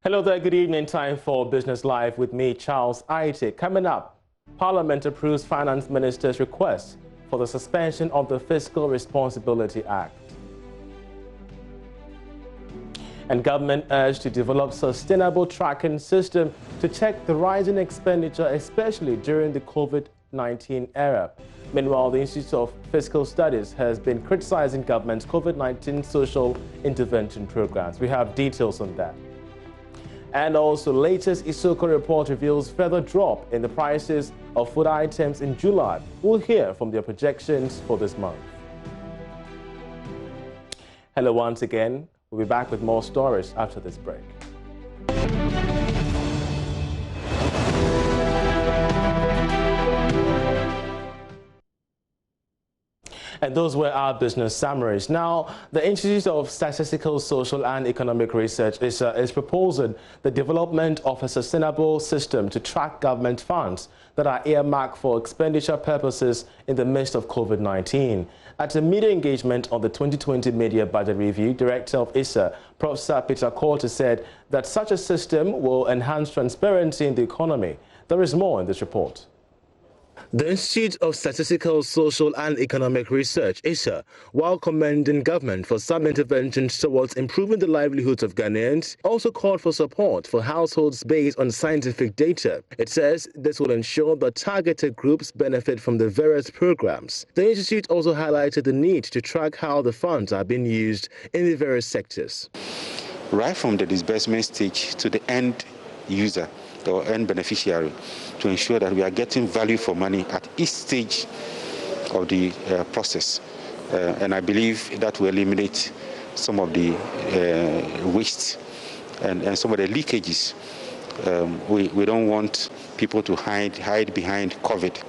Hello there, good evening. Time for Business Live with me, Charles Aite. Coming up, Parliament approves Finance Minister's request for the suspension of the Fiscal Responsibility Act. And government urged to develop sustainable tracking system to check the rising expenditure, especially during the COVID-19 era. Meanwhile, the Institute of Fiscal Studies has been criticizing government's COVID-19 social intervention programs. We have details on that. And also, latest ESOKO report reveals further drop in the prices of food items in July. We'll hear from their projections for this month. Hello once again. We'll be back with more stories after this break. And those were our business summaries. Now, the Institute of Statistical, Social and Economic Research is proposing the development of a sustainable system to track government funds that are earmarked for expenditure purposes in the midst of COVID-19. At a media engagement on the 2020 Media Budget Review, Director of ISA, Professor Peter Corte, said that such a system will enhance transparency in the economy. There is more in this report. The Institute of Statistical, Social and Economic Research, ISA, while commending government for some interventions towards improving the livelihoods of Ghanaians, also called for support for households based on scientific data. It says this will ensure that targeted groups benefit from the various programs. The Institute also highlighted the need to track how the funds are being used in the various sectors. Right from the disbursement stage to the end user or end beneficiary, to ensure that we are getting value for money at each stage of the process. And I believe that will eliminate some of the waste and some of the leakages. We don't want people to hide behind COVID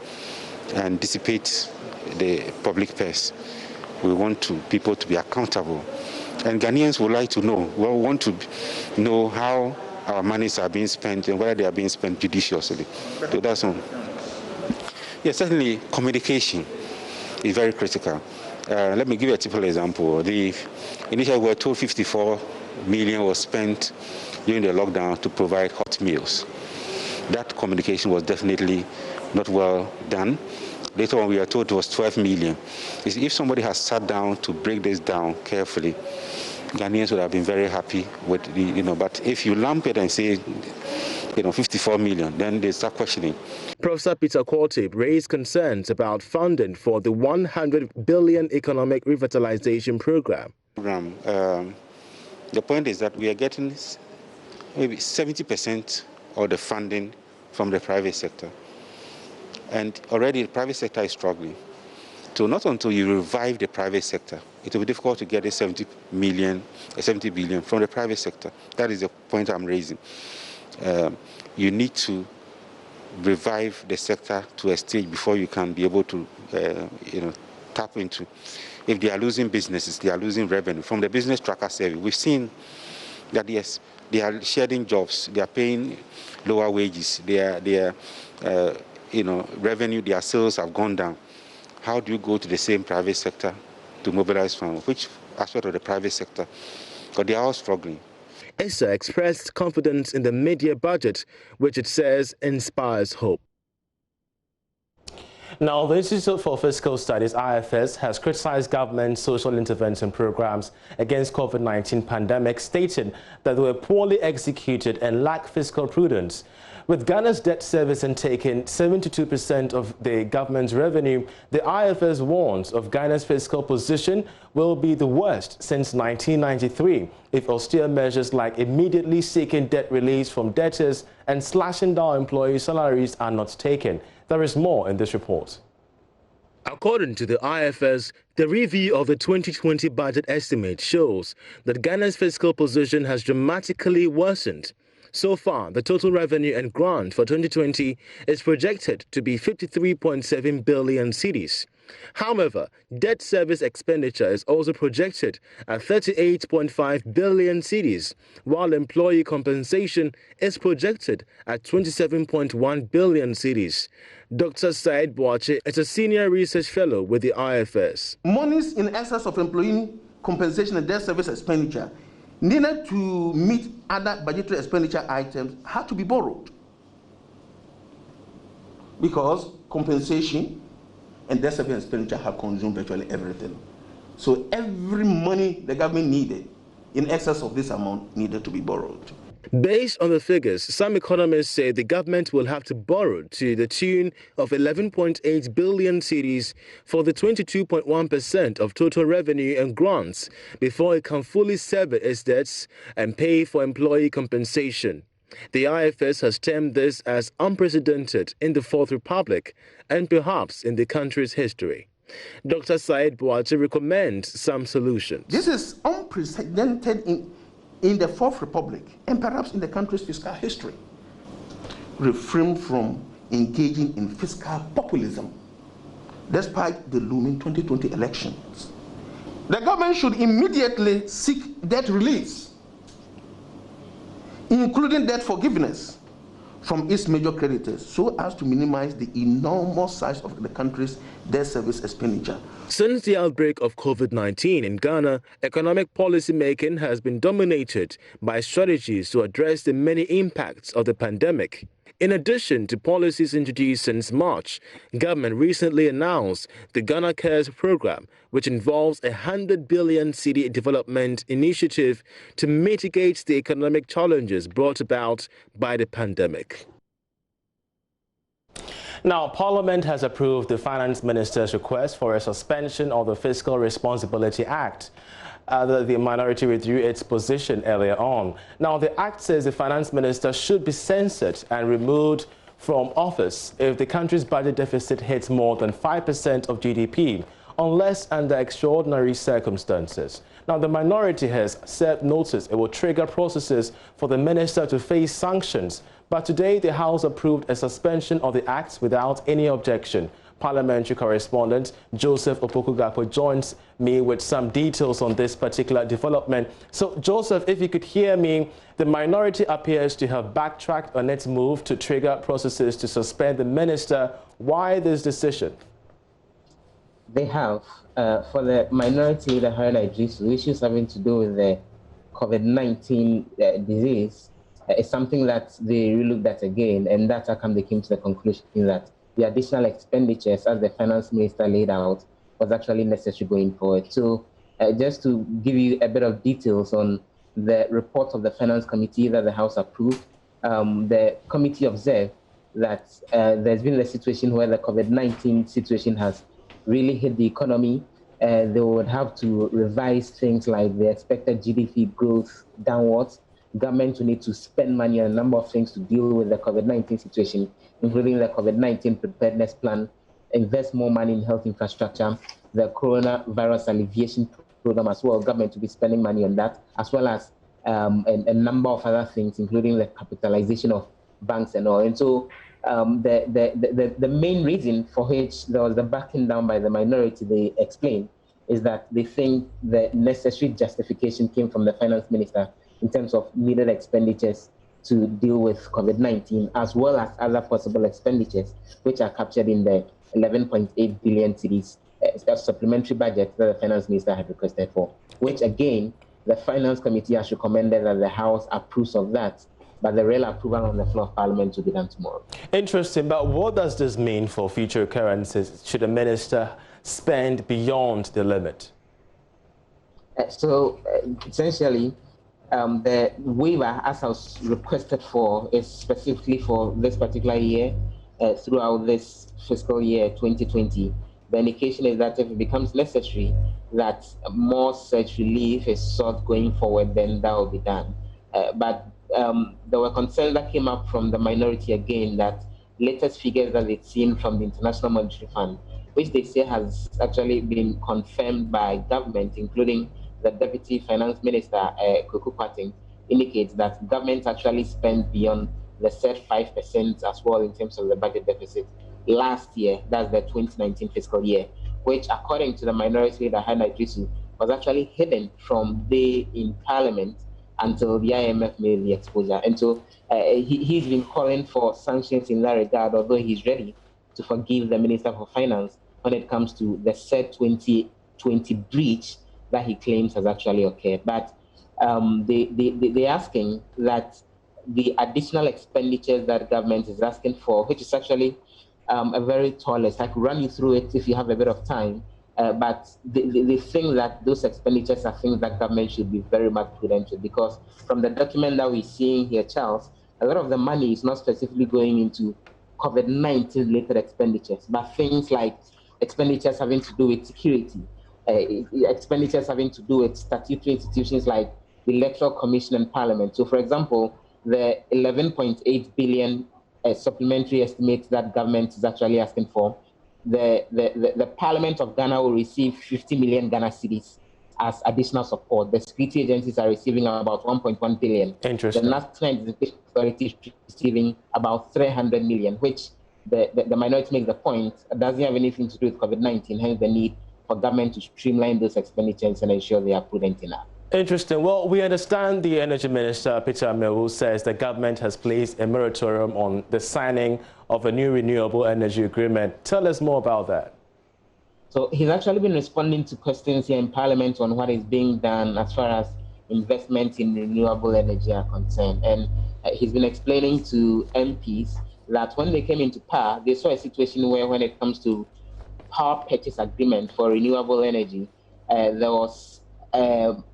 and dissipate the public purse. We want people to be accountable. And Ghanaians would like to know, want to know how our monies are being spent and whether they are being spent judiciously. So that's one. Yeah, certainly communication is very critical. Let me give you a typical example. Initially we were told 54 million was spent during the lockdown to provide hot meals. That communication was definitely not well done. Later on we were told it was 12 million. If somebody has sat down to break this down carefully, Ghanaians would have been very happy with but if you lump it and say, 54 million, then they start questioning. Professor Peter Corte raised concerns about funding for the 100 billion economic revitalization program. The point is that we are getting maybe 70% of the funding from the private sector. And already the private sector is struggling. So not until you revive the private sector, it will be difficult to get a 70 billion from the private sector. That is the point I'm raising. You need to revive the sector to a stage before you can be able to, tap into. If they are losing businesses, they are losing revenue. From the business tracker survey, we've seen that yes, they are shedding jobs, they are paying lower wages, their revenue, their sales have gone down. How do you go to the same private sector to mobilize funds? Which aspect of the private sector? Because they are all struggling. ISA expressed confidence in the mid-year budget, which it says inspires hope. Now, the Institute for Fiscal Studies, IFS, has criticized government's social intervention programs against COVID-19 pandemic, stating that they were poorly executed and lack fiscal prudence. With Ghana's debt service taking 72% of the government's revenue, the IFS warns of Ghana's fiscal position will be the worst since 1993 if austere measures like immediately seeking debt release from debtors and slashing down employee salaries are not taken. There is more in this report. According to the IFS, the review of the 2020 budget estimate shows that Ghana's fiscal position has dramatically worsened. So far, the total revenue and grant for 2020 is projected to be 53.7 billion cedis. However, debt service expenditure is also projected at 38.5 billion cedis, while employee compensation is projected at 27.1 billion cedis. Dr. Said Boache is a senior research fellow with the IFS. Monies in excess of employee compensation and debt service expenditure needed to meet other budgetary expenditure items had to be borrowed, because compensation and debt service expenditure have consumed virtually everything. So every money the government needed in excess of this amount needed to be borrowed. Based on the figures, some economists say the government will have to borrow to the tune of 11.8 billion cedis for the 22.1% of total revenue and grants before it can fully service its debts and pay for employee compensation. The IFS has termed this as unprecedented in the Fourth Republic and perhaps in the country's history. Dr. Said Boache recommends some solutions. This is unprecedented in the Fourth Republic and perhaps in the country's fiscal history. Refrain from engaging in fiscal populism despite the looming 2020 elections. The government should immediately seek debt release, including debt forgiveness from its major creditors, so as to minimize the enormous size of the country's debt service expenditure. Since the outbreak of COVID-19 in Ghana, economic policy making has been dominated by strategies to address the many impacts of the pandemic. In addition to policies introduced since March, government recently announced the Ghana Cares program, which involves a 100 billion cedi development initiative to mitigate the economic challenges brought about by the pandemic. Now, Parliament has approved the Finance Minister's request for a suspension of the Fiscal Responsibility Act. The minority withdrew its position earlier on. Now, the Act says the Finance Minister should be censured and removed from office if the country's budget deficit hits more than 5% of GDP, unless under extraordinary circumstances. Now, the minority has served notice it will trigger processes for the minister to face sanctions. But today, the House approved a suspension of the Act without any objection. Parliamentary correspondent Joseph Opoku-Gakpo joins me with some details on this particular development. So, Joseph, if you could hear me, the minority appears to have backtracked on its move to trigger processes to suspend the minister. Why this decision? They have. For the minority leader, Haruna Idrisu, issues having to do with the COVID-19 disease is something that they looked at again, and that's how come they came to the conclusion that the additional expenditures, as the finance minister laid out, was actually necessary going forward. So just to give you a bit of details on the report of the Finance Committee that the House approved, the committee observed that there's been a situation where the COVID-19 situation has really hit the economy. They would have to revise things like the expected GDP growth downwards. Government will need to spend money on a number of things to deal with the COVID-19 situation, including the COVID-19 preparedness plan, invest more money in health infrastructure, the coronavirus alleviation program as well. Government will be spending money on that, as well as a number of other things, including the capitalization of banks and all. And so the main reason for which there was the backing down by the minority, they explained, is that they think the necessary justification came from the finance minister in terms of needed expenditures to deal with COVID-19, as well as other possible expenditures, which are captured in the 11.8 billion cedis supplementary budget that the finance minister had requested for, which again, the finance committee has recommended that the House approves of that, but the real approval on the floor of Parliament will be done tomorrow. Interesting, but what does this mean for future occurrences? Should a minister spend beyond the limit? Essentially, the waiver, as I was requested for, is specifically for this particular year, throughout this fiscal year 2020. The indication is that if it becomes necessary that more such relief is sought going forward, then that will be done. But there were concerns that came up from the minority again, that latest figures that they've seen from the International Monetary Fund, which they say has actually been confirmed by government, including the Deputy Finance Minister, Kuku Pating, indicates that government actually spent beyond the set 5% as well in terms of the budget deficit last year, that's the 2019 fiscal year, which according to the minority leader, Haruna Idrisu, was actually hidden from the in Parliament until the IMF made the exposure. And so he's been calling for sanctions in that regard, although he's ready to forgive the Minister for Finance when it comes to the said 2020 breach that he claims has actually occurred. But they're asking that the additional expenditures that government is asking for, which is actually a very tall list. I could run you through it if you have a bit of time, but they think that those expenditures are things that government should be very much prudent with, because from the document that we're seeing here, Charles, a lot of the money is not specifically going into COVID-19 related expenditures, but things like expenditures having to do with security, expenditures having to do with statutory institutions like the Electoral Commission and Parliament. So, for example, the 11.8 billion supplementary estimates that government is actually asking for, the Parliament of Ghana will receive 50 million Ghana cedis as additional support. The security agencies are receiving about 1.1 billion. Interesting. The National Identification Authority is receiving about 300 million, which the minority makes the point doesn't have anything to do with COVID-19, hence the need for government to streamline those expenditures and ensure they are prudent enough. Interesting. Well, we understand the Energy Minister, Peter Amewu, says the government has placed a moratorium on the signing of a new renewable energy agreement. Tell us more about that. So he's actually been responding to questions here in Parliament on what is being done as far as investment in renewable energy are concerned. And he's been explaining to MPs that when they came into power, they saw a situation where when it comes to power purchase agreement for renewable energy, there was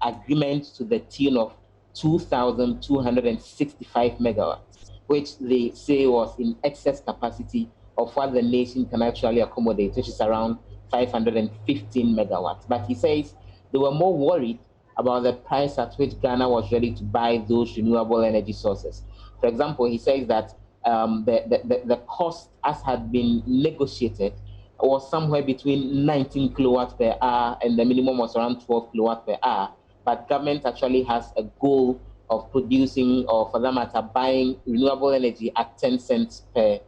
agreement to the tune of 2,265 megawatts, which they say was in excess capacity of what the nation can actually accommodate, which is around 515 megawatts. But he says they were more worried about the price at which Ghana was ready to buy those renewable energy sources. For example, he says that the cost as had been negotiated was somewhere between 19 kilowatts per hour and the minimum was around 12 kilowatts per hour. But government actually has a goal of producing, or for that matter, buying renewable energy at 10 cents per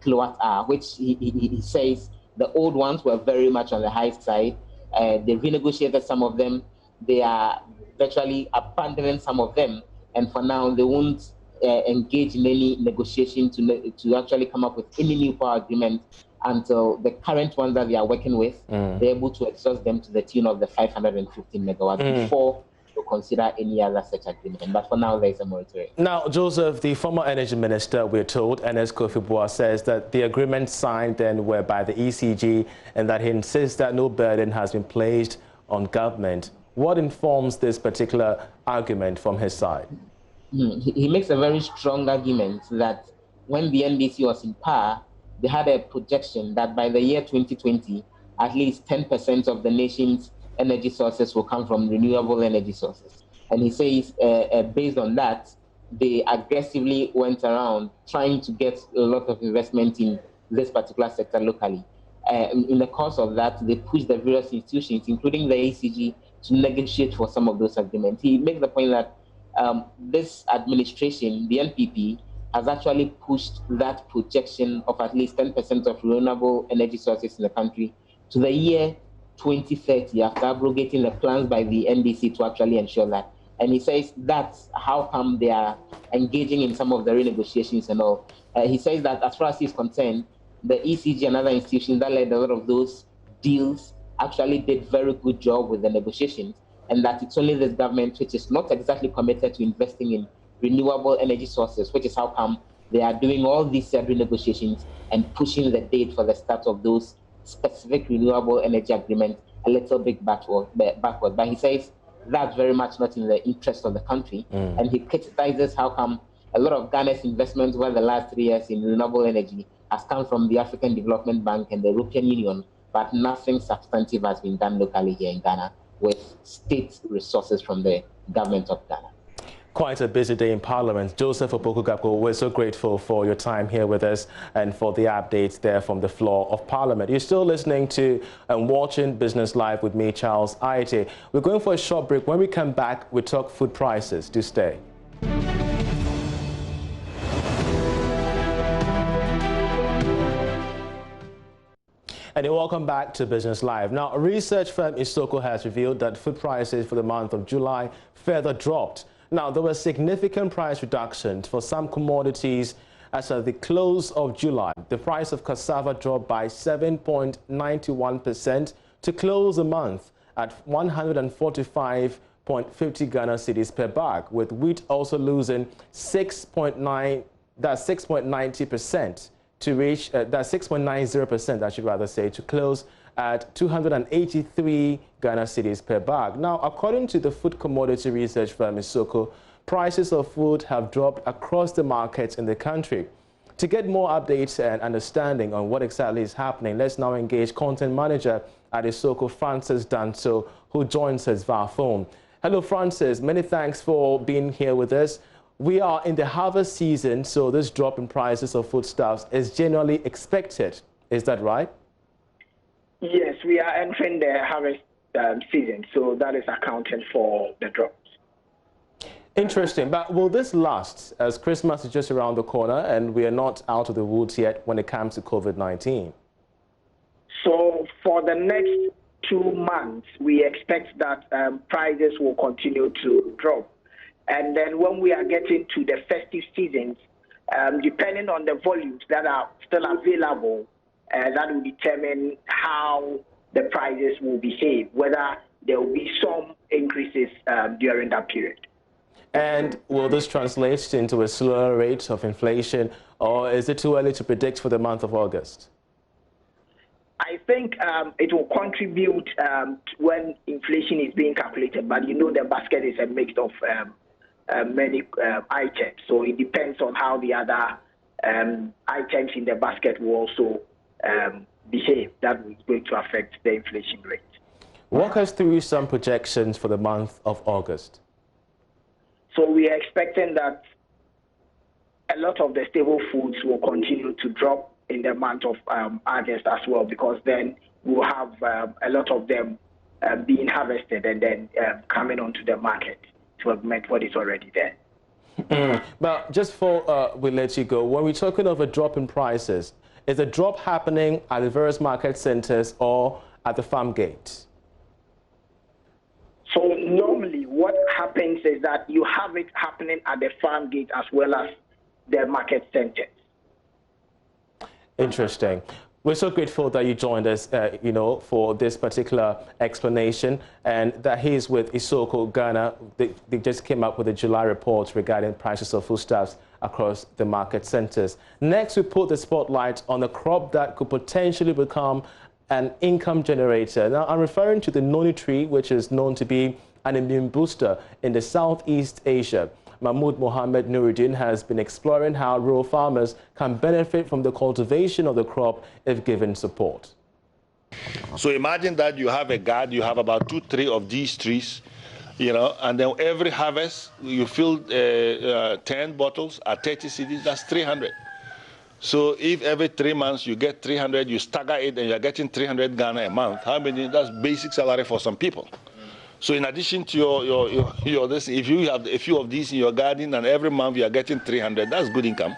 kilowatt hour, which he says the old ones were very much on the high side. They renegotiated some of them. They are virtually abandoning some of them. And for now, they won't engage in any negotiation to actually come up with any new power agreement until the current ones that they are working with, they're able to exhaust them to the tune of the 515 megawatts before to consider any other such agreement. But for now, there is a moratorium. Now, Joseph, the former energy minister, we're told, Ernest Kofi-Boah, says that the agreement signed then were by the ECG and that he insists that no burden has been placed on government. What informs this particular argument from his side? He makes a very strong argument that when the NDC was in power, they had a projection that by the year 2020, at least 10% of the nation's energy sources will come from renewable energy sources. And he says, based on that, they aggressively went around trying to get a lot of investment in this particular sector locally. In the course of that, they pushed the various institutions, including the ECG, to negotiate for some of those agreements. He makes the point that this administration, the NPP, has actually pushed that projection of at least 10% of renewable energy sources in the country to the year 2030, after abrogating the plans by the NDC to actually ensure that. And he says that's how come they are engaging in some of the renegotiations and all. He says that as far as he's concerned, the ECG and other institutions that led a lot of those deals actually did very good job with the negotiations, and that it's only this government which is not exactly committed to investing in renewable energy sources, which is how come they are doing all these renegotiations and pushing the date for the start of those specific renewable energy agreements a little bit backward. But he says that's very much not in the interest of the country, and he criticizes how come a lot of Ghana's investment over the last 3 years in renewable energy has come from the African Development Bank and the European Union, but nothing substantive has been done locally here in Ghana with state resources from the government of Ghana. Quite a busy day in Parliament. Joseph Opoku-Gakpo, we're so grateful for your time here with us and for the updates there from the floor of Parliament. You're still listening to and watching Business Live with me, Charles Aite. We're going for a short break. When we come back, we talk food prices. Do stay. And welcome back to Business Live. Now, a research firm ESOKO has revealed that food prices for the month of July further dropped. Now, there were significant price reductions for some commodities as at the close of July. The price of cassava dropped by 7.91% to close the month at 145 0.50 Ghana cedis per bag, with wheat also losing 6.90% to reach, that's 6.90%, I should rather say, to close at 283 Ghana cedis per bag. Now, according to the food commodity research firm ESOKO, prices of food have dropped across the markets in the country. To get more updates and understanding on what exactly is happening, let's now engage content manager at ESOKO, Francis Danso, who joins us via phone. Hello, Francis. Many thanks for being here with us. We are in the harvest season, so this drop in prices of foodstuffs is generally expected. Is that right? Yes, we are entering the harvest season, so that is accounting for the drop. Interesting, but will this last, as Christmas is just around the corner and we are not out of the woods yet when it comes to COVID-19? So for the next 2 months, we expect that prices will continue to drop. And then when we are getting to the festive seasons, depending on the volumes that are still available, that will determine how the prices will behave, whether there will be some increases during that period. And will this translate into a slower rate of inflation, or is it too early to predict for the month of August? I think it will contribute when inflation is being calculated, but you know the basket is a mix of many items, so it depends on how the other items in the basket will also behave. That is going to affect the inflation rate. Walk us through some projections for the month of August. So we are expecting that a lot of the staple foods will continue to drop in the month of August as well, because then we'll have a lot of them being harvested and then coming onto the market to augment what is already there. But just before we let you go, when we're talking of a drop in prices, is the drop happening at the various market centers or at the farm gate? So normally what happens is that you have it happening at the farm gate as well as the market centers. Interesting. We're so grateful that you joined us, for this particular explanation, and that he's with ESOKO Ghana. They just came up with a July report regarding prices of foodstuffs across the market centers. Next, we put the spotlight on a crop that could potentially become an income generator. Now, I'm referring to the Noni tree, which is known to be an immune booster in the Southeast Asia. Mahmoud Mohammed Nuruddin has been exploring how rural farmers can benefit from the cultivation of the crop if given support. So imagine that you have a garden, you have about 2-3 of these trees, and then every harvest you fill 10 bottles at 30 cedis, that's 300. So if every 3 months you get 300, you stagger it and you're getting 300 Ghana a month, how many? That's basic salary for some people. So in addition to your this, if you have a few of these in your garden and every month you are getting 300, that's good income.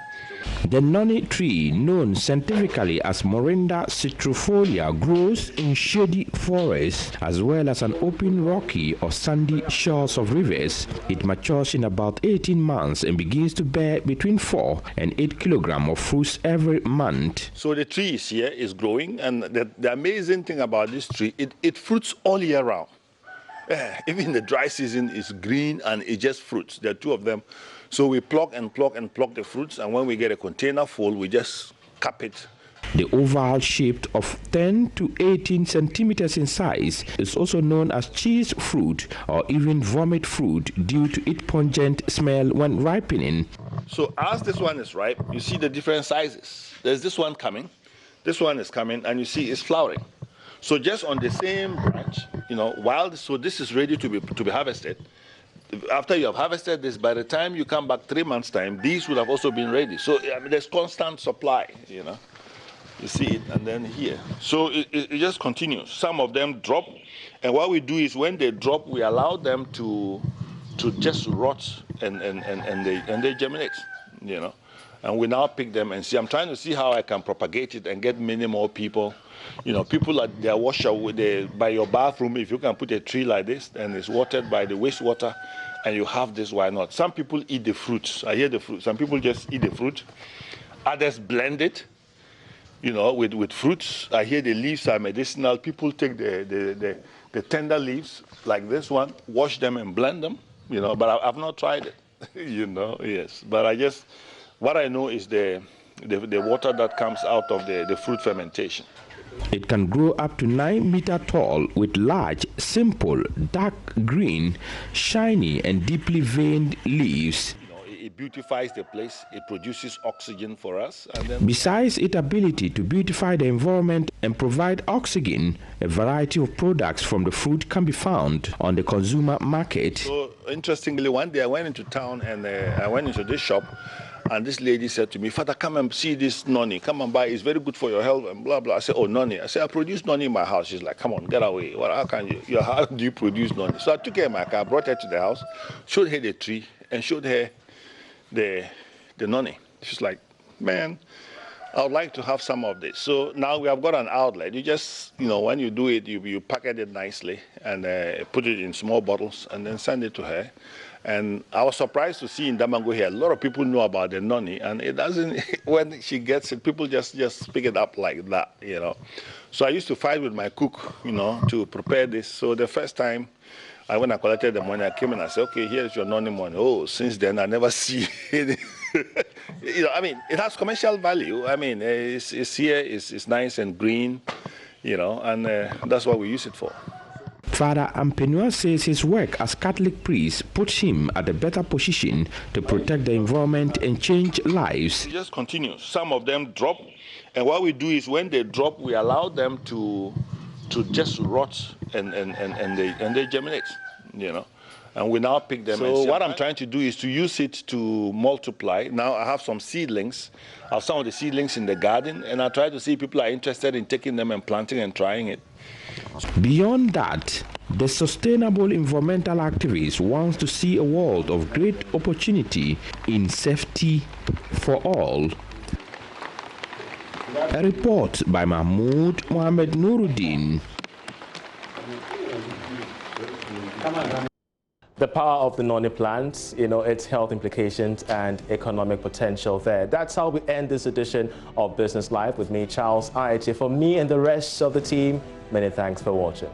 The Noni tree, known scientifically as Morinda citrifolia, grows in shady forests as well as on open rocky or sandy shores of rivers. It matures in about 18 months and begins to bear between 4 and 8 kilograms of fruits every month. So the tree is here, is growing, and the amazing thing about this tree, it fruits all year round. Even the dry season is green and it just fruits. There are 2 of them. So we pluck and pluck and pluck the fruits, and when we get a container full, we just cap it. The oval shaped of 10 to 18 centimeters in size is also known as cheese fruit or even vomit fruit due to its pungent smell when ripening. So as this one is ripe, you see the different sizes. There's this one coming, this one is coming, and you see it's flowering. So just on the same branch, so this is ready to be harvested. After you have harvested this, by the time you come back 3 months' time, these would have also been ready. So there's constant supply, You see it, and then here. So it just continues. Some of them drop, and what we do is when they drop, we allow them to just rot and they germinate, And we now pick them and see. I'm trying to see how I can propagate it and get many more people. People at their washer by your bathroom, if you can put a tree like this and it's watered by the wastewater and you have this, why not? Some people eat the fruits. I hear the fruit. Some people just eat the fruit. Others blend it, with fruits. I hear the leaves are medicinal. People take the the tender leaves, like this one, wash them and blend them, you know, but I've not tried it, you know, yes. But what I know is the water that comes out of the fruit fermentation. It can grow up to 9 meters tall with large, simple, dark green, shiny and deeply veined leaves. It beautifies the place, it produces oxygen for us. And then besides its ability to beautify the environment and provide oxygen, a variety of products from the fruit can be found on the consumer market. So interestingly, one day I went into town and I went into this shop, and this lady said to me, "Father, come and see this noni. Come and buy. It's very good for your health," and blah, blah. I said, "Oh, noni." I said, "I produce noni in my house." She's like, "Come on, get away. Well, how can you? How do you produce noni?" So I took her in my car, brought her to the house, showed her the tree, and showed her the noni. She's like, "Man, I would like to have some of this." So now we have got an outlet. You just, you know, when you do it, you package it nicely and put it in small bottles and then send it to her. And I was surprised to see in Damango here, a lot of people know about the noni, and it doesn't, when she gets it, people just pick it up like that, you know. So I used to fight with my cook, you know, to prepare this. So the first time, when I collected the money, I came and I said, "Okay, here's your noni money." Oh, since then, I never see it. You know, I mean, it has commercial value. I mean, it's here, it's nice and green, you know, and that's what we use it for. Father Ampenua says his work as Catholic priest puts him at a better position to protect the environment and change lives. It just continues. Some of them drop, and what we do is when they drop, we allow them to just rot and they germinate, you know. And we now pick them. So what I'm trying to do is to use it to multiply. Now I have some seedlings. I have some of the seedlings in the garden, and I try to see if people are interested in taking them and planting and trying it. Beyond that, the sustainable environmental activist wants to see a world of great opportunity in safety for all. A report by Mahmoud Mohamed Nuruddin. The power of the noni plant, you know, its health implications and economic potential there. That's how we end this edition of Business Live with me, Charles Aite. For me and the rest of the team, many thanks for watching.